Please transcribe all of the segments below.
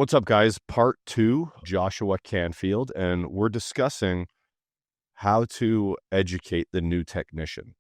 What's up, guys? Part 2, Joshua Canfield, and we're discussing how to educate the new technician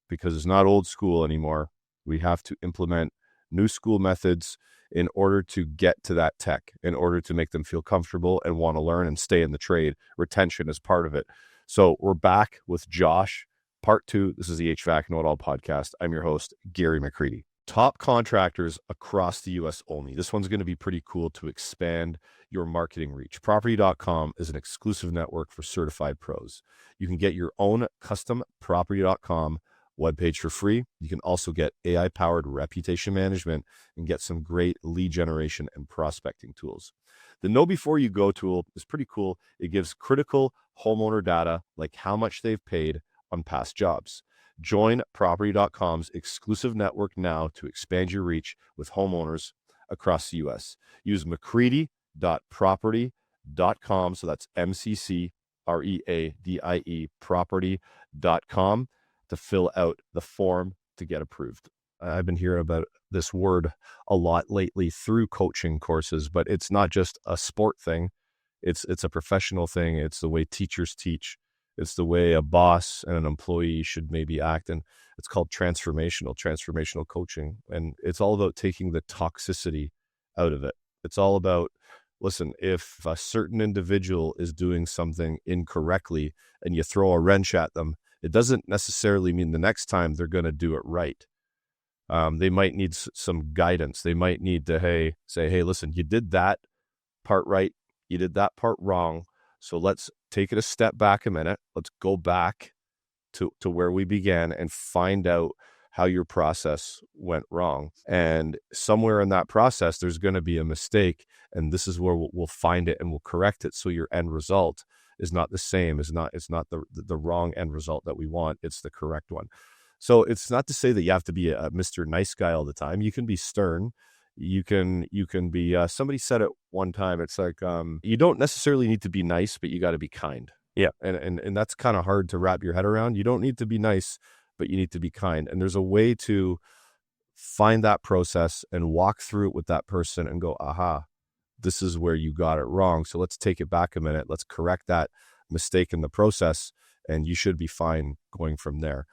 because it's not old school anymore. We have to implement new school methods in order to get to that tech, in order to make them feel comfortable and want to learn and stay in the trade. Retention is part of it. So we're back with Josh, part 2. This is the HVAC Know It All podcast. I'm your host, Gary McCreadie. Top contractors across the U.S. only. This one's going to be pretty cool to expand your marketing reach. Property.com is an exclusive network for certified pros. You can get your own custom Property.com webpage for free. You can also get AI-powered reputation management and get some great lead generation and prospecting tools. The Know Before You Go tool is pretty cool. It gives critical homeowner data like how much they've paid on past jobs. Join Property.com's exclusive network now to expand your reach with homeowners across the U.S. Use McCreadie.property.com, so that's MCCREADIE, property.com, to fill out the form to get approved. I've been hearing about this word a lot lately through coaching courses, but it's not just a sport thing. It's a professional thing. It's the way teachers teach. It's the way a boss and an employee should maybe act. And it's called transformational coaching. And it's all about taking the toxicity out of it. It's all about, listen, if a certain individual is doing something incorrectly and you throw a wrench at them, it doesn't necessarily mean the next time they're going to do it right. They might need some guidance. They might need to, say, hey, listen, you did that part right. You did that part wrong. So let's take it a step back a minute. Let's go back to where we began and find out how your process went wrong. And somewhere in that process, there's going to be a mistake. And this is where we'll find it and we'll correct it. So your end result is not the same. It's not the wrong end result that we want. It's the correct one. So it's not to say that you have to be a Mr. Nice Guy all the time. You can be stern. You can be, somebody said it one time, it's like, you don't necessarily need to be nice, but you got to be kind. Yeah. And that's kind of hard to wrap your head around. You don't need to be nice, but you need to be kind. And there's a way to find that process and walk through it with that person and go, aha, this is where you got it wrong. So let's take it back a minute. Let's correct that mistake in the process. And you should be fine going from there.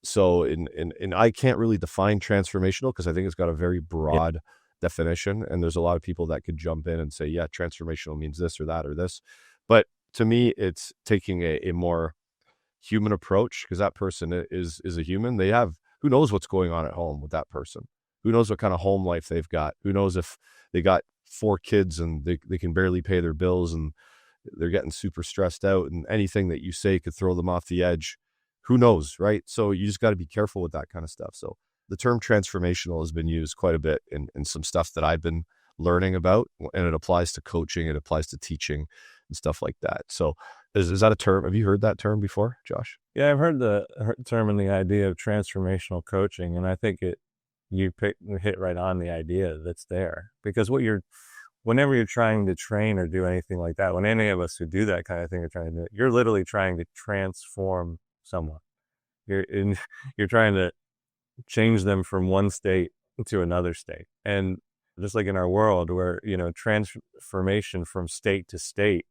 So in I can't really define transformational because I think it's got a very broad definition, and there's a lot of people that could jump in and say, yeah, transformational means this or that or this. But to me, it's taking a more human approach, because that person is a human. They have, who knows what's going on at home with that person? Who knows what kind of home life they've got? Who knows if they got 4 kids and they can barely pay their bills and they're getting super stressed out, and anything that you say could throw them off the edge. Who knows, right? So you just got to be careful with that kind of stuff. So the term transformational has been used quite a bit in some stuff that I've been learning about, and it applies to coaching, it applies to teaching and stuff like that. So is that a term? Have you heard that term before, Josh? Yeah, I've heard the term and the idea of transformational coaching, and I think you hit right on the idea that's there. Because whenever you're trying to train or do anything like that, when any of us who do that kind of thing are trying to do it, you're literally trying to transform someone. You're trying to change them from one state to another state. And just like in our world where, transformation from state to state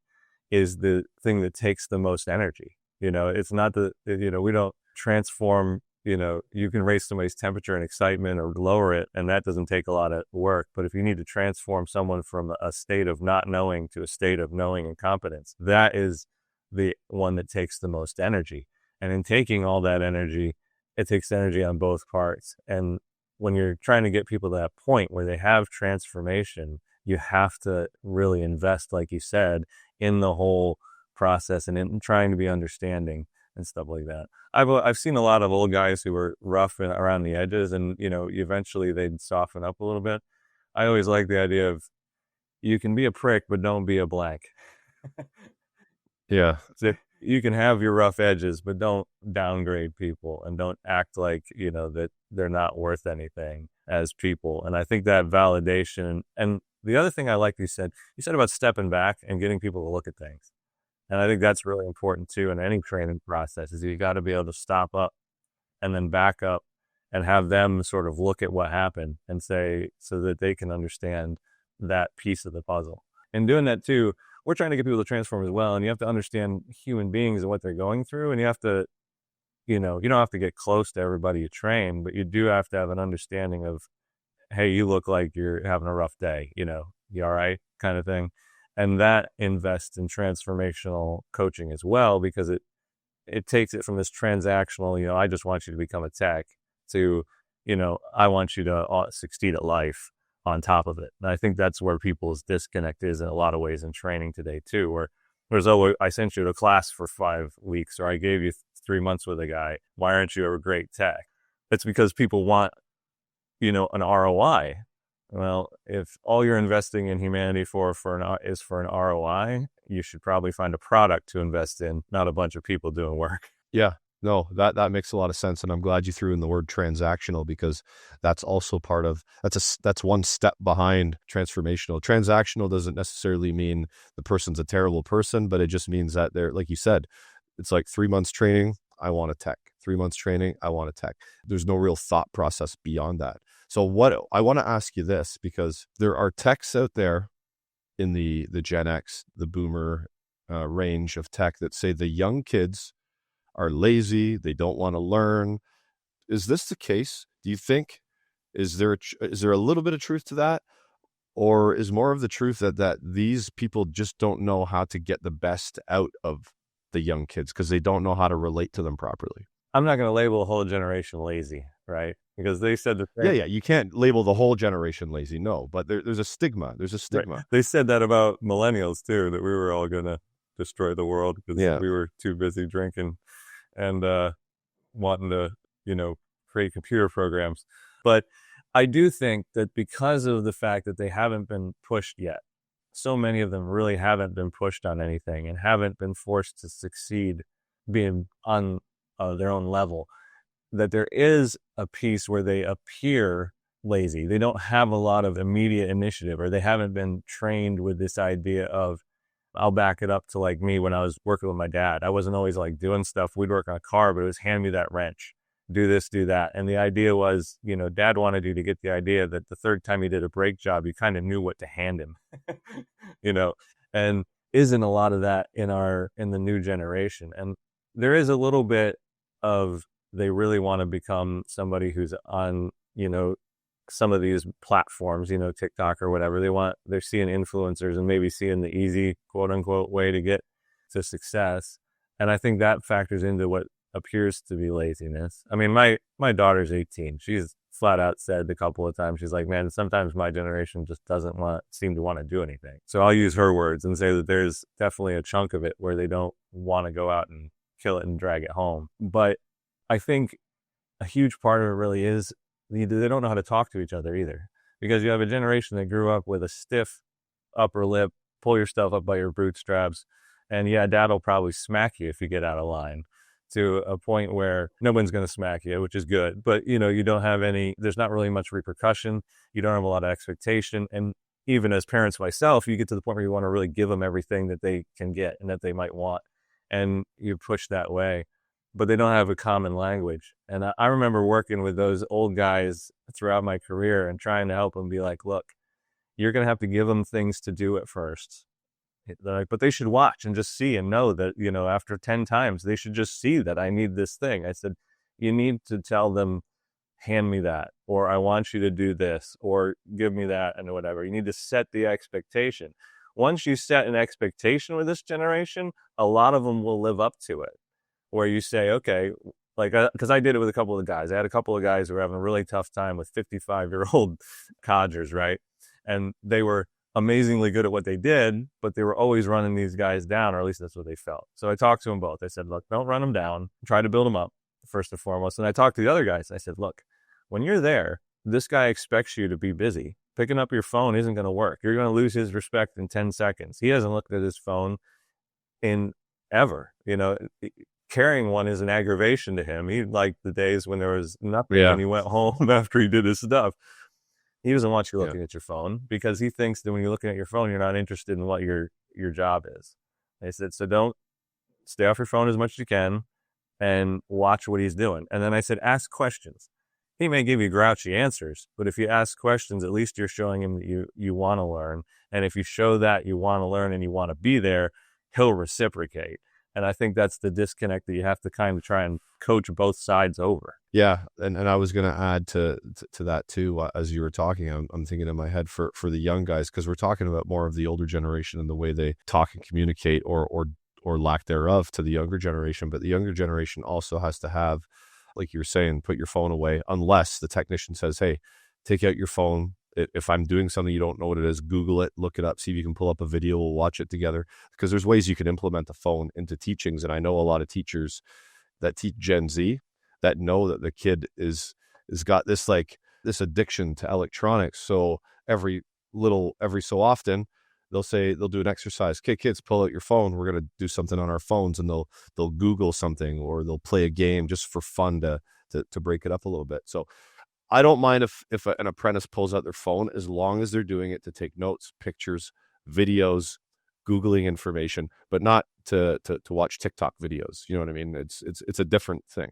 is the thing that takes the most energy. It's not we don't transform, you can raise somebody's temperature and excitement or lower it, and that doesn't take a lot of work. But if you need to transform someone from a state of not knowing to a state of knowing and competence, that is the one that takes the most energy. And in taking all that energy, it takes energy on both parts. And when you're trying to get people to that point where they have transformation, you have to really invest, like you said, in the whole process and in trying to be understanding and stuff like that. I've seen a lot of old guys who were rough around the edges, and eventually they'd soften up a little bit. I always like the idea of, you can be a prick, but don't be a blank. Yeah. So you can have your rough edges, but don't downgrade people and don't act like, that they're not worth anything as people. And I think that validation, and the other thing I like you said about stepping back and getting people to look at things. And I think that's really important too in any training process, is you got to be able to stop up and then back up and have them sort of look at what happened and say, so that they can understand that piece of the puzzle. And doing that too, we're trying to get people to transform as well. And you have to understand human beings and what they're going through. And you have to, you don't have to get close to everybody you train, but you do have to have an understanding of, hey, you look like you're having a rough day, you all right, kind of thing. And that invests in transformational coaching as well, because it takes it from this transactional, I just want you to become a tech, to, I want you to succeed at life on top of it. And I think that's where people's disconnect is in a lot of ways in training today too, where there's always, I sent you to class for 5 weeks, or I gave you 3 months with a guy. Why aren't you a great tech? It's because people want, an ROI. Well, if all you're investing in humanity is for an ROI, you should probably find a product to invest in, not a bunch of people doing work. Yeah, no, that makes a lot of sense. And I'm glad you threw in the word transactional, because that's also that's one step behind transformational. Transactional doesn't necessarily mean the person's a terrible person, but it just means that they're, like you said, it's like 3 months training, I want a tech. 3 months training, I want a tech. There's no real thought process beyond that. So what I want to ask you this, because there are techs out there in the Gen X, the boomer range of tech, that say the young kids are lazy, they don't want to learn. Is this the case? Do you think, is there a little bit of truth to that? Or is more of the truth that these people just don't know how to get the best out of the young kids because they don't know how to relate to them properly? I'm not going to label a whole generation lazy, right? Because they said the same. Yeah, you can't label the whole generation lazy, no, but there's a stigma. There's a stigma. Right. They said that about millennials too, that we were all going to destroy the world because we were too busy drinking and wanting to, create computer programs. But I do think that because of the fact that they haven't been pushed yet, so many of them really haven't been pushed on anything and haven't been forced to succeed being on their own level, that there is a piece where they appear lazy. They don't have a lot of immediate initiative, or they haven't been trained with this idea of, I'll back it up to like me when I was working with my dad. I wasn't always like doing stuff. We'd work on a car, but it was hand me that wrench, do this, do that. And the idea was, dad wanted you to get the idea that the third time he did a brake job, you kind of knew what to hand him, and isn't a lot of that in the new generation. And there is a little bit of, they really want to become somebody who's on, some of these platforms, TikTok or whatever. They're seeing influencers and maybe seeing the easy, quote unquote, way to get to success. And I think that factors into what appears to be laziness. I mean, my daughter's 18. She's flat out said a couple of times, she's like, man, sometimes my generation just doesn't seem to want to do anything. So I'll use her words and say that there's definitely a chunk of it where they don't want to go out and kill it and drag it home. But I think a huge part of it really is they don't know how to talk to each other either, because you have a generation that grew up with a stiff upper lip, pull your stuff up by your bootstraps, and dad will probably smack you if you get out of line, to a point where no one's going to smack you, which is good. But, you don't have there's not really much repercussion. You don't have a lot of expectation. And even as parents myself, you get to the point where you want to really give them everything that they can get and that they might want. And you push that way, but they don't have a common language. And I remember working with those old guys throughout my career and trying to help them be like, look, you're going to have to give them things to do at first. They're like, but they should watch and just see and know that, after 10 times, they should just see that I need this thing. I said, you need to tell them, hand me that, or I want you to do this, or give me that, and whatever. You need to set the expectation. Once you set an expectation with this generation, a lot of them will live up to it, where you say, okay, like, because I did it with a couple of guys. I had a couple of guys who were having a really tough time with 55-year-old codgers, right? And they were amazingly good at what they did, but they were always running these guys down, or at least that's what they felt. So I talked to them both. I said, look, don't run them down. Try to build them up, first and foremost. And I talked to the other guys. I said, look, when you're there, this guy expects you to be busy. Picking up your phone isn't going to work. You're going to lose his respect in 10 seconds. He hasn't looked at his phone in ever. Carrying one is an aggravation to him. He liked the days when there was nothing and he went home after he did his stuff. He doesn't want you looking at your phone, because he thinks that when you're looking at your phone, you're not interested in what your job is. They said, so don't stay off your phone as much as you can and watch what he's doing. And then I said, ask questions. He may give you grouchy answers, but if you ask questions, at least you're showing him that you want to learn. And if you show that you want to learn and you want to be there, he'll reciprocate. And I think that's the disconnect that you have to kind of try and coach both sides over. Yeah, and I was going to add to that too. As you were talking, I'm thinking in my head for the young guys, because we're talking about more of the older generation and the way they talk and communicate, or lack thereof, to the younger generation. But the younger generation also has to have, like you were saying, put your phone away unless the technician says, "Hey, take out your phone. If I'm doing something you don't know what it is, Google it, look it up, see if you can pull up a video. We'll watch it together." Because there's ways you can implement the phone into teachings, and I know a lot of teachers that teach Gen Z that know that the kid is got this addiction to electronics. So every so often they'll do an exercise. Okay, kids, pull out your phone. We're going to do something on our phones, and they'll Google something, or they'll play a game just for fun to break it up a little bit. So I don't mind if an apprentice pulls out their phone, as long as they're doing it to take notes, pictures, videos, Googling information, but not to watch TikTok videos. You know what I mean? It's a different thing.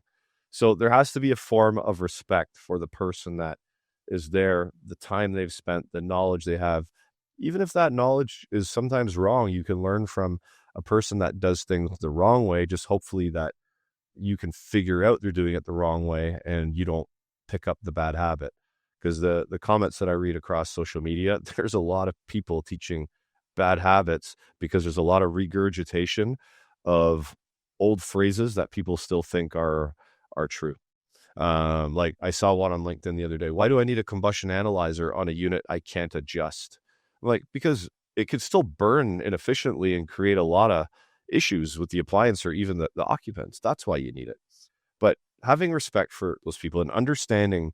So there has to be a form of respect for the person that is there, the time they've spent, the knowledge they have. Even if that knowledge is sometimes wrong, you can learn from a person that does things the wrong way, just hopefully that you can figure out they're doing it the wrong way and you don't pick up the bad habit. Because the comments that I read across social media, there's a lot of people teaching bad habits because there's a lot of regurgitation of old phrases that people still think are true. Like I saw one on LinkedIn the other day. Why do I need a combustion analyzer on a unit I can't adjust? I'm like, because it could still burn inefficiently and create a lot of issues with the appliance or even the occupants. That's why you need it. But having respect for those people and understanding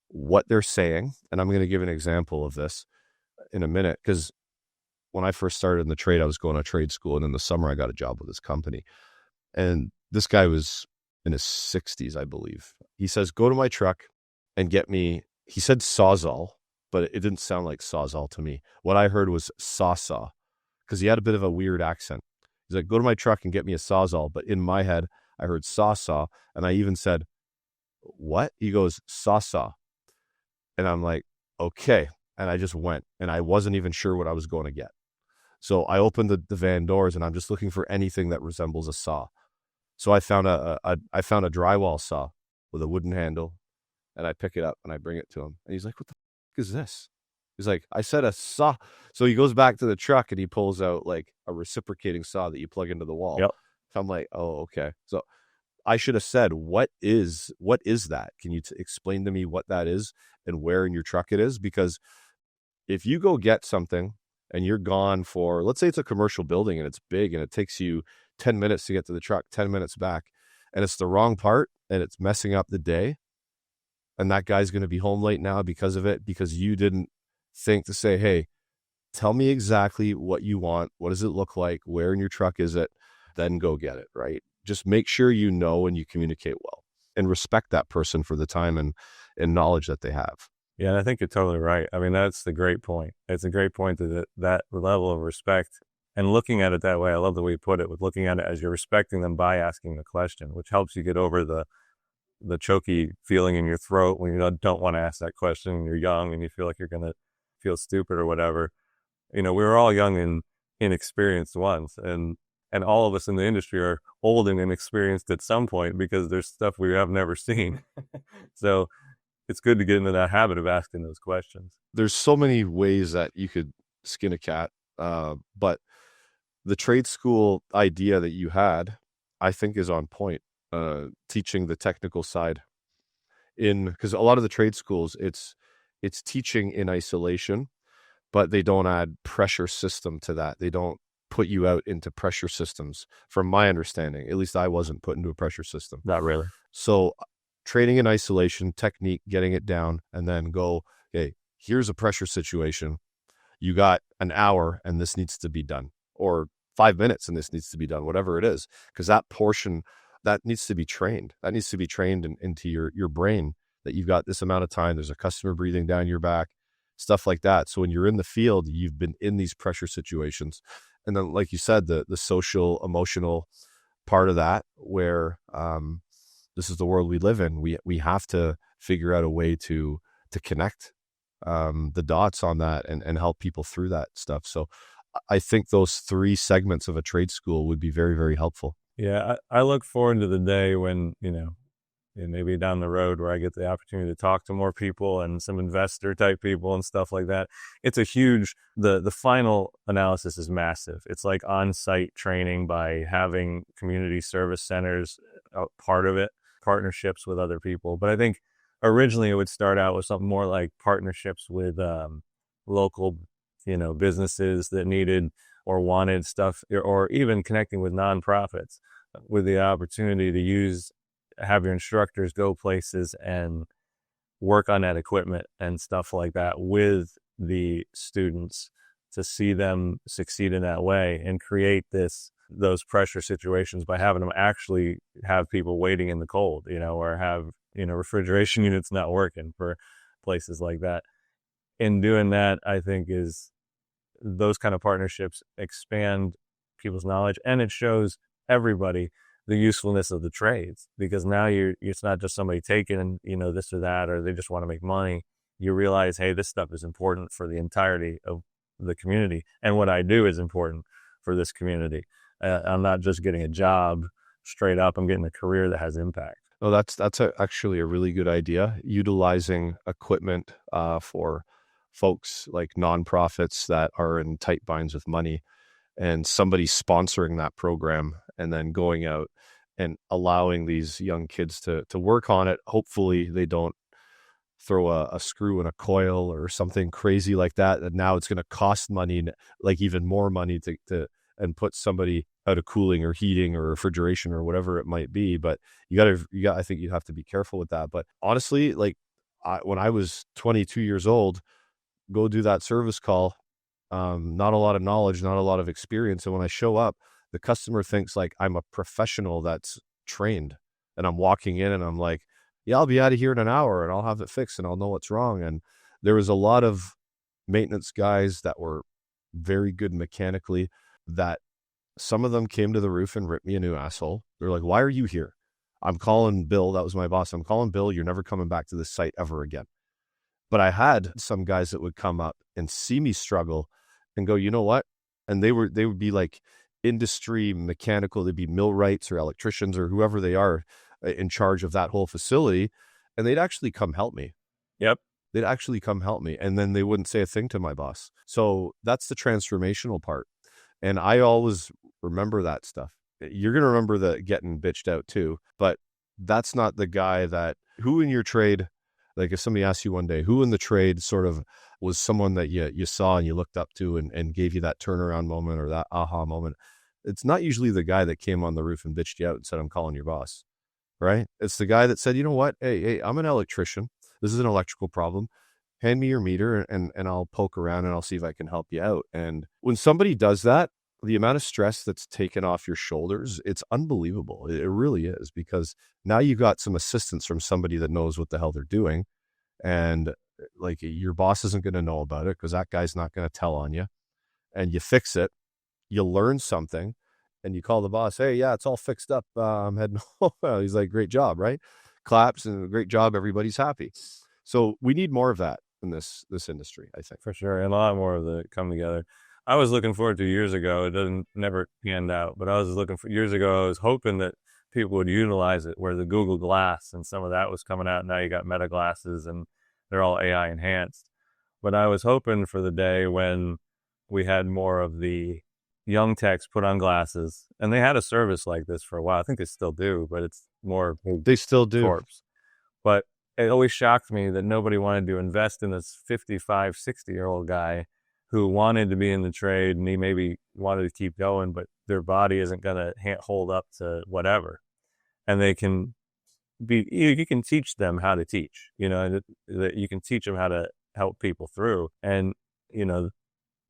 what they're saying, and I'm going to give an example of this in a minute, because when I first started in the trade, I was going to trade school, and in the summer I got a job with this company. And this guy was in his 60s, I believe. He says, "Go to my truck and get me," he said Sawzall, but it didn't sound like Sawzall to me. What I heard was Saw, because he had a bit of a weird accent. He's like, "Go to my truck and get me a Sawzall." But in my head, I heard Saw. And I even said, "What?" He goes, Saw. And I'm like, okay. And I just went, and I wasn't even sure what I was going to get. So I opened the van doors, and I'm just looking for anything that resembles a saw. So I found a drywall saw with a wooden handle, and I pick it up and I bring it to him. And he's like, "What the fuck is this?" He's like, "I said a saw." So he goes back to the truck and he pulls out like a reciprocating saw that you plug into the wall. Yep. So I'm like, oh, okay. So I should have said, what is that? Can you explain to me what that is and where in your truck it is? Because if you go get something and you're gone for, let's say it's a commercial building and it's big and it takes you 10 minutes to get to the truck, 10 minutes back, and it's the wrong part and it's messing up the day, and that guy's going to be home late now because of it, because you didn't think to say, "Hey, tell me exactly what you want. What does it look like? Where in your truck is it?" Then go get it, right? Just make sure you know and you communicate well and respect that person for the time and knowledge that they have. Yeah, and I think you're totally right. I mean, that's the great point. It's a great point that level of respect and looking at it that way. I love the way you put it, with looking at it as you're respecting them by asking the question, which helps you get over the choky feeling in your throat when you don't want to ask that question and you're young and you feel like you're going to feel stupid or whatever. We were all young and inexperienced once, and all of us in the industry are old and inexperienced at some point because there's stuff we have never seen. So it's good to get into that habit of asking those questions. There's so many ways that you could skin a cat, but the trade school idea that you had, I think, is on point. Teaching the technical side, because a lot of the trade schools, it's teaching in isolation, but they don't add pressure system to that. They don't put you out into pressure systems. From my understanding, at least I wasn't put into a pressure system. Not really. So training in isolation, technique, getting it down, and then go, okay, here's a pressure situation. You got an hour and this needs to be done, or 5 minutes and this needs to be done, whatever it is, because that portion, that needs to be trained. That needs to be trained into your brain, that you've got this amount of time. There's a customer breathing down your back, stuff like that. So when you're in the field, you've been in these pressure situations. And then, like you said, the social, emotional part of that, where this is the world we live in. We have to figure out a way to connect the dots on that and help people through that stuff. So I think those 3 segments of a trade school would be very, very helpful. Yeah, I look forward to the day when, and maybe down the road where I get the opportunity to talk to more people and some investor type people and stuff like that. It's a huge, the final analysis is massive. It's like on-site training by having community service centers part of it, partnerships with other people. But I think originally it would start out with something more like partnerships with local, businesses that needed or wanted stuff, or even connecting with nonprofits with the opportunity to have your instructors go places and work on that equipment and stuff like that with the students to see them succeed in that way and create those pressure situations by having them actually have people waiting in the cold, or have, refrigeration units not working for places like that. In doing that, I think those kind of partnerships expand people's knowledge, and it shows everybody the usefulness of the trades, because now it's not just somebody taking, this or that, or they just want to make money. You realize, hey, this stuff is important for the entirety of the community, and what I do is important for this community. I'm not just getting a job straight up. I'm getting a career that has impact. Oh, that's actually a really good idea. Utilizing equipment for folks like nonprofits that are in tight binds with money, and somebody sponsoring that program and then going out and allowing these young kids to work on it. Hopefully they don't throw a screw in a coil or something crazy like that. And now it's going to cost money, like even more money to and put somebody out of cooling or heating or refrigeration or whatever it might be. But I think you have to be careful with that. But honestly, like when I was 22 years old, go do that service call. Not a lot of knowledge, not a lot of experience. And when I show up, the customer thinks like I'm a professional that's trained, and I'm walking in and I'm like, yeah, I'll be out of here in an hour and I'll have it fixed and I'll know what's wrong. And there was a lot of maintenance guys that were very good mechanically, that some of them came to the roof and ripped me a new asshole. They're like, why are you here? I'm calling Bill. That was my boss. I'm calling Bill. You're never coming back to this site ever again. But I had some guys that would come up and see me struggle and go, you know what? And they would be like industry mechanical. They'd be millwrights or electricians or whoever they are in charge of that whole facility. And they'd actually come help me. Yep. They'd actually come help me. And then they wouldn't say a thing to my boss. So that's the transformational part. And I always remember that stuff. You're going to remember the getting bitched out too, but that's not the guy who in your trade, like if somebody asked you one day, who in the trade sort of was someone that you saw and you looked up to and gave you that turnaround moment or that aha moment. It's not usually the guy that came on the roof and bitched you out and said, I'm calling your boss, right? It's the guy that said, you know what? Hey, I'm an electrician. This is an electrical problem. Hand me your meter and I'll poke around and I'll see if I can help you out. And when somebody does that, the amount of stress that's taken off your shoulders, it's unbelievable. It really is, because now you've got some assistance from somebody that knows what the hell they're doing. And like your boss isn't going to know about it because that guy's not going to tell on you. And you fix it, you learn something, and you call the boss, hey, yeah, it's all fixed up. I'm heading home. He's like, great job, right? Claps and great job. Everybody's happy. So we need more of that in this industry, I think. For sure. And a lot more of the come together. I was looking forward to years ago. It never panned out, but I was looking for years ago. I was hoping that people would utilize it, where the Google Glass and some of that was coming out. Now you got Meta glasses and they're all AI enhanced. But I was hoping for the day when we had more of the young techs put on glasses, and they had a service like this for a while. I think they still do, but it's more. They still do. Corpse. But it always shocked me that nobody wanted to invest in this 55, 60-year-old guy who wanted to be in the trade, and he maybe wanted to keep going, but their body isn't going to hold up to whatever. And they can you can teach them how to teach, that you can teach them how to help people through. And,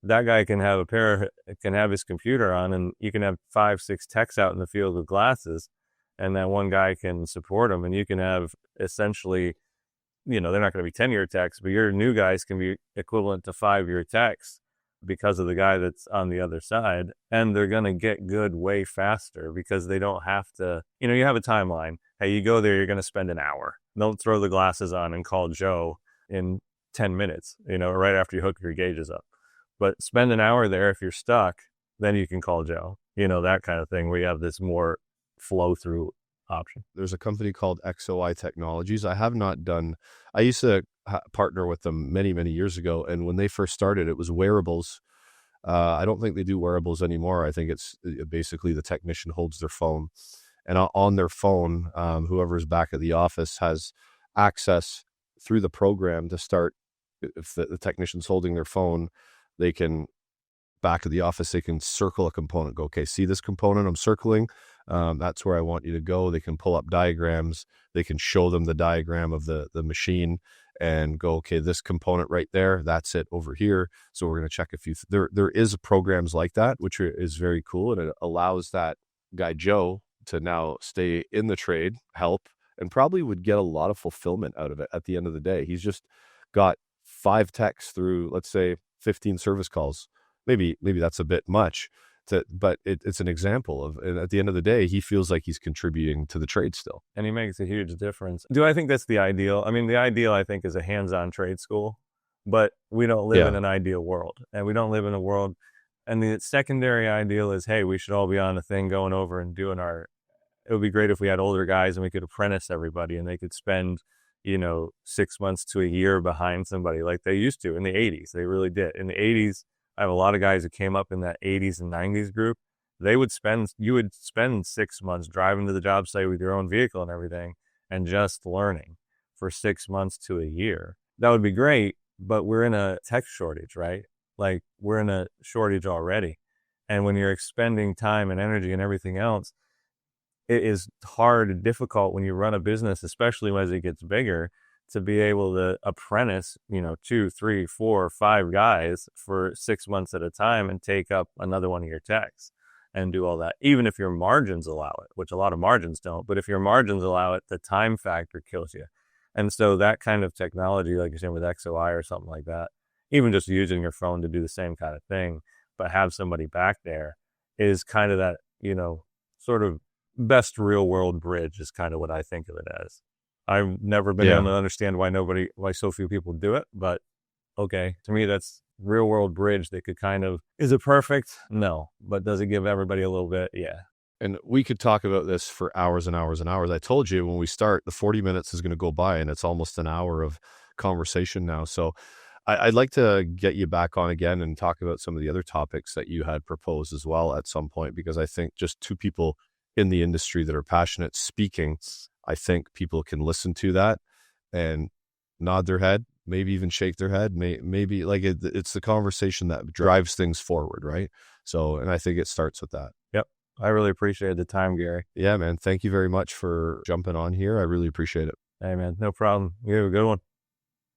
that guy can have his computer on, and you can have 5, 6 techs out in the field with glasses, and that one guy can support them. And you can have essentially, they're not going to be 10-year techs, but your new guys can be equivalent to 5-year techs because of the guy that's on the other side. And they're going to get good way faster because they don't have to, you have a timeline. Hey, you go there, you're going to spend an hour. Don't throw the glasses on and call Joe in 10 minutes, right after you hook your gauges up. But spend an hour there. If you're stuck, then you can call Joe, that kind of thing, where you have this more flow through option. There's a company called XOI Technologies. I used to partner with them many, many years ago. And when they first started, it was wearables. I don't think they do wearables anymore. I think it's basically the technician holds their phone, and on their phone, whoever's back at the office has access through the program to start. If the technician's holding their phone, they can, back at the office, they can circle a component, go, okay, see this component I'm circling? That's where I want you to go. They can pull up diagrams. They can show them the diagram of the machine and go, okay, this component right there, that's it over here. So we're going to check a few. There is programs like that, which is very cool. And it allows that guy, Joe, to now stay in the trade, help, and probably would get a lot of fulfillment out of it at the end of the day. He's just got 5 techs through, let's say, 15 service calls. Maybe that's a bit much, but it's an example of, and at the end of the day, he feels like he's contributing to the trade still. And he makes a huge difference. Do I think that's the ideal? I mean, the ideal, I think, is a hands-on trade school, but we don't live in an ideal world, and we don't live in a world. And the secondary ideal is, hey, we should all be on a thing going over and doing it would be great if we had older guys and we could apprentice everybody and they could spend, 6 months to a year behind somebody like they used to in the 80s. They really did. In the 80s, I have a lot of guys who came up in that 80s and 90s group. You would spend 6 months driving to the job site with your own vehicle and everything and just learning for 6 months to a year. That would be great, but we're in a tech shortage, right? Like, we're in a shortage already. And when you're expending time and energy and everything else, it is hard and difficult when you run a business, especially as it gets bigger, to be able to apprentice, 2, 3, 4, 5 guys for 6 months at a time and take up another one of your techs and do all that, even if your margins allow it, which a lot of margins don't. But if your margins allow it, the time factor kills you. And so that kind of technology, like you're saying with XOI or something like that, even just using your phone to do the same kind of thing, but have somebody back there, is kind of that, sort of best real world bridge is kind of what I think of it as. I've never been able to understand why so few people do it, but okay, to me, that's real world bridge that could is it perfect? No. But does it give everybody a little bit? Yeah. And we could talk about this for hours and hours and hours. I told you when we start, the 40 minutes is going to go by and it's almost an hour of conversation now. So I'd like to get you back on again and talk about some of the other topics that you had proposed as well at some point, because I think just 2 people in the industry that are passionate speaking, I think people can listen to that and nod their head, maybe even shake their head. Maybe like it's the conversation that drives things forward, right? So, and I think it starts with that. Yep. I really appreciate the time, Gary. Yeah, man. Thank you very much for jumping on here. I really appreciate it. Hey, man. No problem. You have a good one.